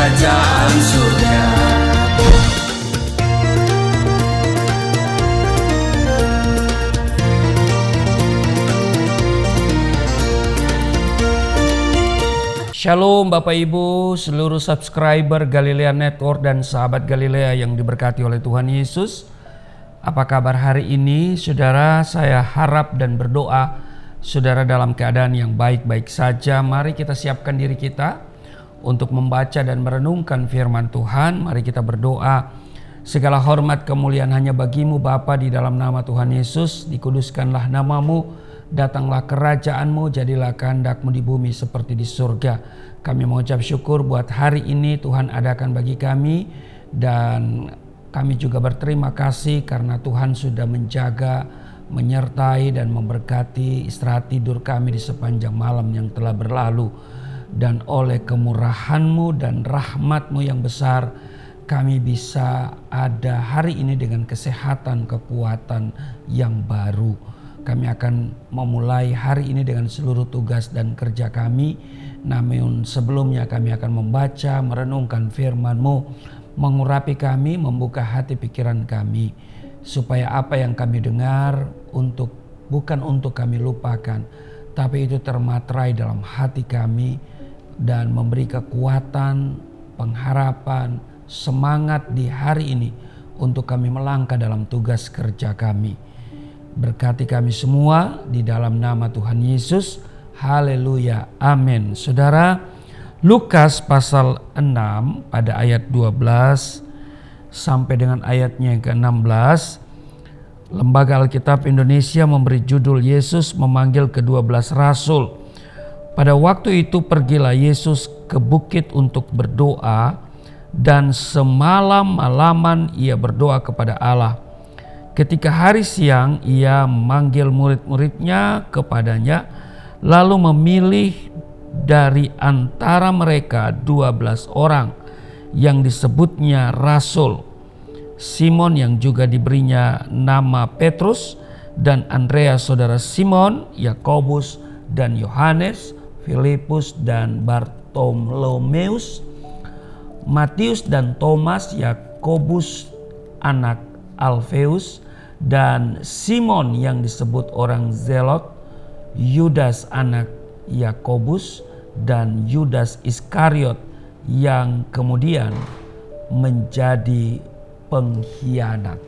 kerajaan surga. Shalom Bapak Ibu, seluruh subscriber Galilea Network dan sahabat Galilea yang diberkati oleh Tuhan Yesus. Apa kabar hari ini saudara? Saya harap dan berdoa saudara dalam keadaan yang baik-baik saja. Mari kita siapkan diri kita untuk membaca dan merenungkan firman Tuhan. Mari kita berdoa. Segala hormat kemuliaan hanya bagimu Bapa, di dalam nama Tuhan Yesus. Dikuduskanlah namamu. Datanglah kerajaanmu, jadilah kehendakmu di bumi seperti di surga. Kami mengucap syukur buat hari ini Tuhan adakan bagi kami. Dan kami juga berterima kasih karena Tuhan sudah menjaga, menyertai dan memberkati istirahat tidur kami di sepanjang malam yang telah berlalu. Dan oleh kemurahan-Mu dan rahmat-Mu yang besar, kami bisa ada hari ini dengan kesehatan, kekuatan yang baru. Kami akan memulai hari ini dengan seluruh tugas dan kerja kami. Namun sebelumnya kami akan membaca, merenungkan firman-Mu, mengurapi kami, membuka hati pikiran kami. Supaya apa yang kami dengar bukan untuk kami lupakan, tapi itu termaterai dalam hati kami dan memberi kekuatan, pengharapan, semangat di hari ini untuk kami melangkah dalam tugas kerja kami. Berkati kami semua di dalam nama Tuhan Yesus. Haleluya. Amin. Saudara, Lukas pasal 6 pada ayat 12 sampai dengan ayatnya yang ke-16. Lembaga Alkitab Indonesia memberi judul Yesus memanggil ke-12 Rasul. Pada waktu itu pergilah Yesus ke bukit untuk berdoa, dan semalam-malaman ia berdoa kepada Allah. Ketika hari siang ia memanggil murid-muridnya kepadanya, lalu memilih dari antara mereka 12 orang yang disebutnya Rasul. Simon yang juga diberinya nama Petrus, dan Andreas saudara Simon, Yakobus dan Yohanes, Filipus dan Bartolomeus, Matius dan Thomas, Yakobus anak Alfeus, dan Simon yang disebut orang Zelot, Yudas anak Yakobus, dan Yudas Iskariot yang kemudian menjadi pengkhianat.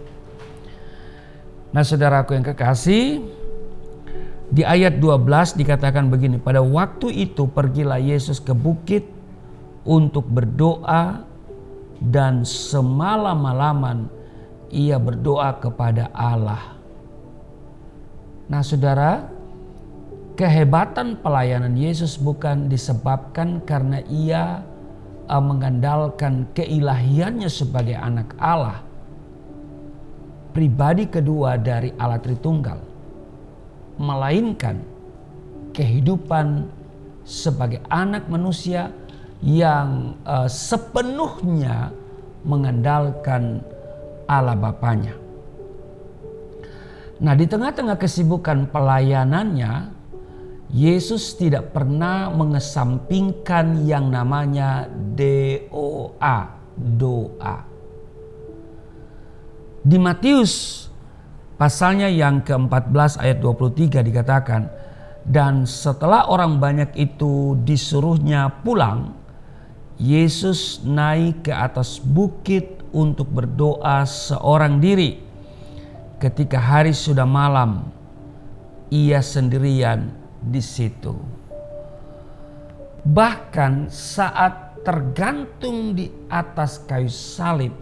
Nah, saudaraku yang kekasih, di ayat 12 dikatakan begini, pada waktu itu pergilah Yesus ke bukit untuk berdoa, dan semalam-malaman ia berdoa kepada Allah. Nah, saudara, kehebatan pelayanan Yesus bukan disebabkan karena ia mengandalkan keilahiannya sebagai anak Allah, pribadi kedua dari Allah Tritunggal, melainkan kehidupan sebagai anak manusia yang sepenuhnya mengandalkan Allah Bapanya. Nah, di tengah-tengah kesibukan pelayanannya, Yesus tidak pernah mengesampingkan yang namanya doa. Di Matius pasalnya yang ke-14 ayat 23 dikatakan, dan setelah orang banyak itu disuruhnya pulang, Yesus naik ke atas bukit untuk berdoa seorang diri. Ketika hari sudah malam, ia sendirian di situ. Bahkan saat tergantung di atas kayu salib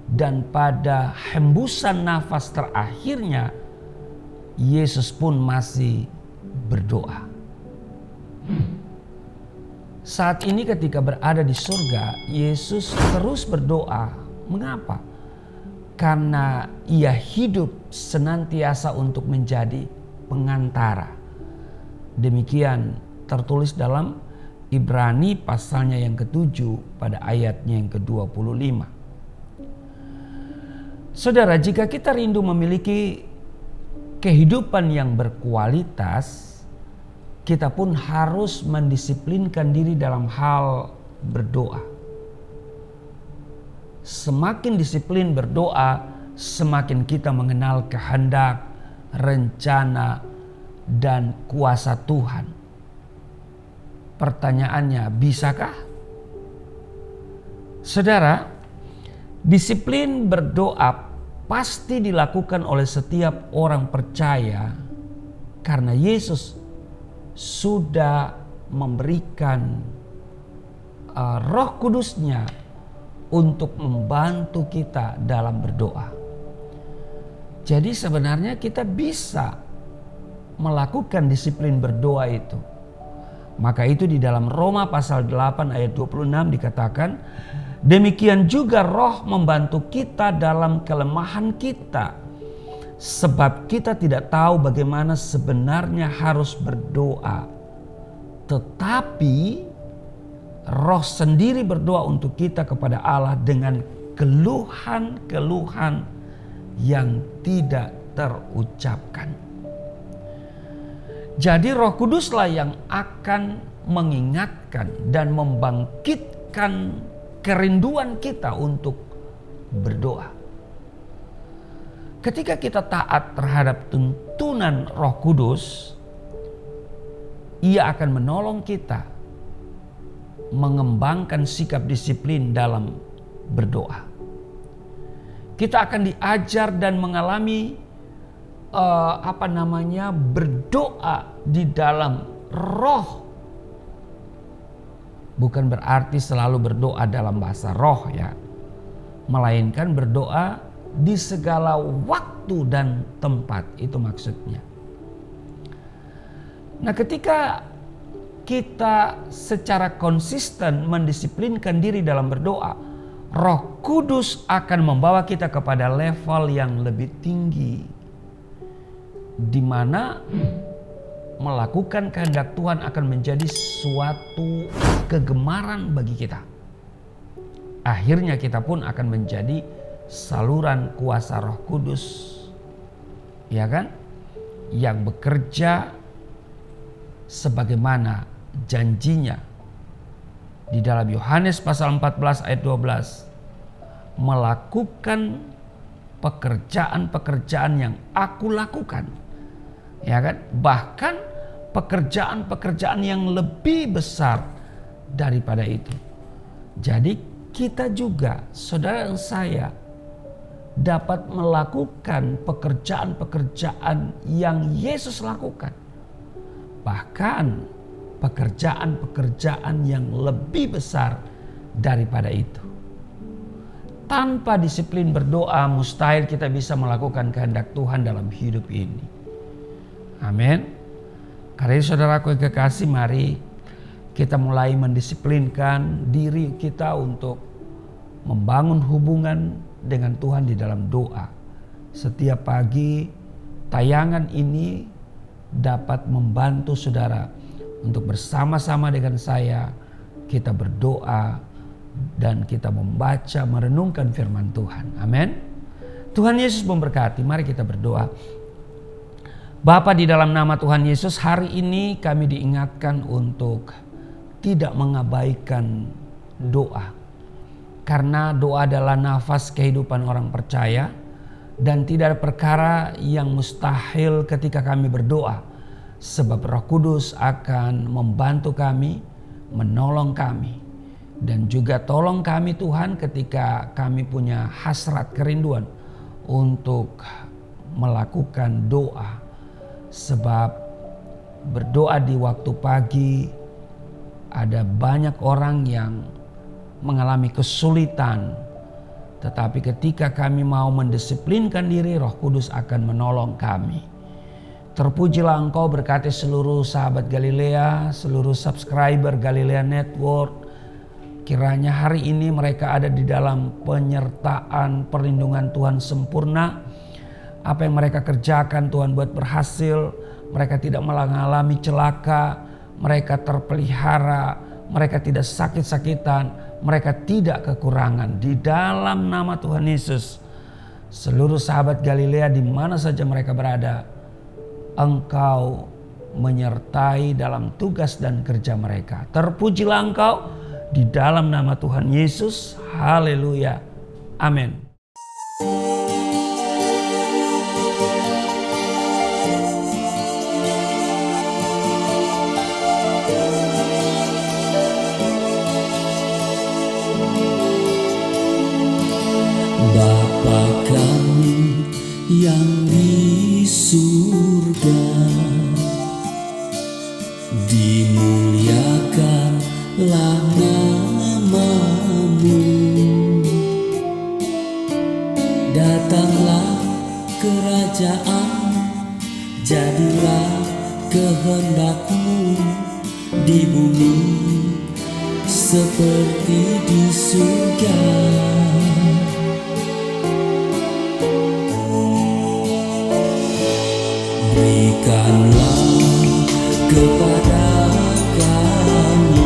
dan pada hembusan nafas terakhirnya, Yesus pun masih berdoa. Saat ini ketika berada di surga, Yesus terus berdoa. Mengapa? Karena ia hidup senantiasa untuk menjadi pengantara. Demikian tertulis dalam Ibrani pasalnya yang ke-7 pada ayatnya yang ke-25. Saudara, jika kita rindu memiliki kehidupan yang berkualitas, kita pun harus mendisiplinkan diri dalam hal berdoa. semakin disiplin berdoa, semakin kita mengenal kehendak, rencana, dan kuasa Tuhan. Pertanyaannya, bisakah? Saudara, disiplin berdoa pasti dilakukan oleh setiap orang percaya karena Yesus sudah memberikan Roh Kudus-Nya untuk membantu kita dalam berdoa. Jadi sebenarnya kita bisa melakukan disiplin berdoa itu. Maka itu di dalam Roma pasal 8 ayat 26 dikatakan, demikian juga Roh membantu kita dalam kelemahan kita. Sebab kita tidak tahu bagaimana sebenarnya harus berdoa. Tetapi Roh sendiri berdoa untuk kita kepada Allah dengan keluhan-keluhan yang tidak terucapkan. Jadi Roh Kuduslah yang akan mengingatkan dan membangkitkan kerinduan kita untuk berdoa. Ketika kita taat terhadap tuntunan Roh Kudus, Ia akan menolong kita mengembangkan sikap disiplin dalam berdoa. Kita akan diajar dan mengalami berdoa di dalam roh. Bukan berarti selalu berdoa dalam bahasa roh ya, melainkan berdoa di segala waktu dan tempat, itu maksudnya. Nah, ketika kita secara konsisten mendisiplinkan diri dalam berdoa, Roh Kudus akan membawa kita kepada level yang lebih tinggi, di mana melakukan kehendak Tuhan akan menjadi suatu kegemaran bagi kita. Akhirnya kita pun akan menjadi saluran kuasa Roh Kudus, ya kan, yang bekerja sebagaimana janjinya di dalam Yohanes pasal 14 ayat 12, melakukan pekerjaan-pekerjaan yang aku lakukan, ya kan, bahkan pekerjaan-pekerjaan yang lebih besar daripada itu. Jadi kita juga, saudara dan saya, dapat melakukan pekerjaan-pekerjaan yang Yesus lakukan. Bahkan pekerjaan-pekerjaan yang lebih besar daripada itu. Tanpa disiplin berdoa, mustahil kita bisa melakukan kehendak Tuhan dalam hidup ini. Amin. Karena itu saudaraku yang kekasih, mari kita mulai mendisiplinkan diri kita untuk membangun hubungan dengan Tuhan di dalam doa. Setiap pagi tayangan ini dapat membantu saudara untuk bersama-sama dengan saya kita berdoa dan kita membaca, merenungkan firman Tuhan. Amin. Tuhan Yesus memberkati. Mari kita berdoa. Bapa, di dalam nama Tuhan Yesus, hari ini kami diingatkan untuk tidak mengabaikan doa. Karena doa adalah nafas kehidupan orang percaya. Dan tidak ada perkara yang mustahil ketika kami berdoa. Sebab Roh Kudus akan membantu kami, menolong kami. Dan juga tolong kami Tuhan ketika kami punya hasrat kerinduan untuk melakukan doa. Sebab berdoa di waktu pagi ada banyak orang yang mengalami kesulitan. Tetapi ketika kami mau mendisiplinkan diri, Roh Kudus akan menolong kami. Terpujilah Engkau, berkati seluruh sahabat Galilea, seluruh subscriber Galilea Network. Kiranya hari ini mereka ada di dalam penyertaan perlindungan Tuhan sempurna. Apa yang mereka kerjakan Tuhan buat berhasil. Mereka tidak mengalami celaka, mereka terpelihara, mereka tidak sakit-sakitan. Mereka tidak kekurangan. Di dalam nama Tuhan Yesus, seluruh sahabat Galilea di mana saja mereka berada, Engkau menyertai dalam tugas dan kerja mereka. Terpujilah Engkau di dalam nama Tuhan Yesus. Haleluya. Amin. Bapa kami yang di surga, dimuliakanlah nama-Mu. Datanglah kerajaan, jadilah kehendak-Mu di bumi seperti di surga. Berikanlah kepada kami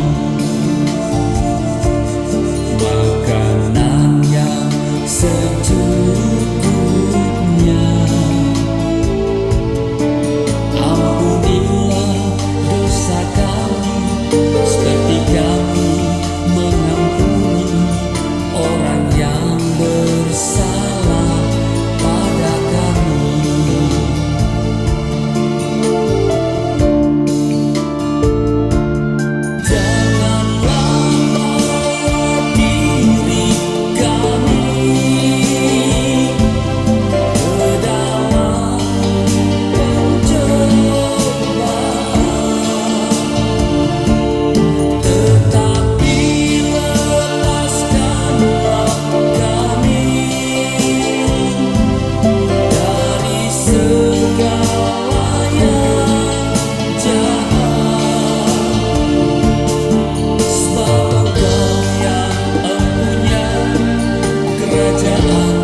makanan yang secukupnya. Ampunilah dosa kami seperti kami mengampuni orang yang bersalah pada kami. Kerajaan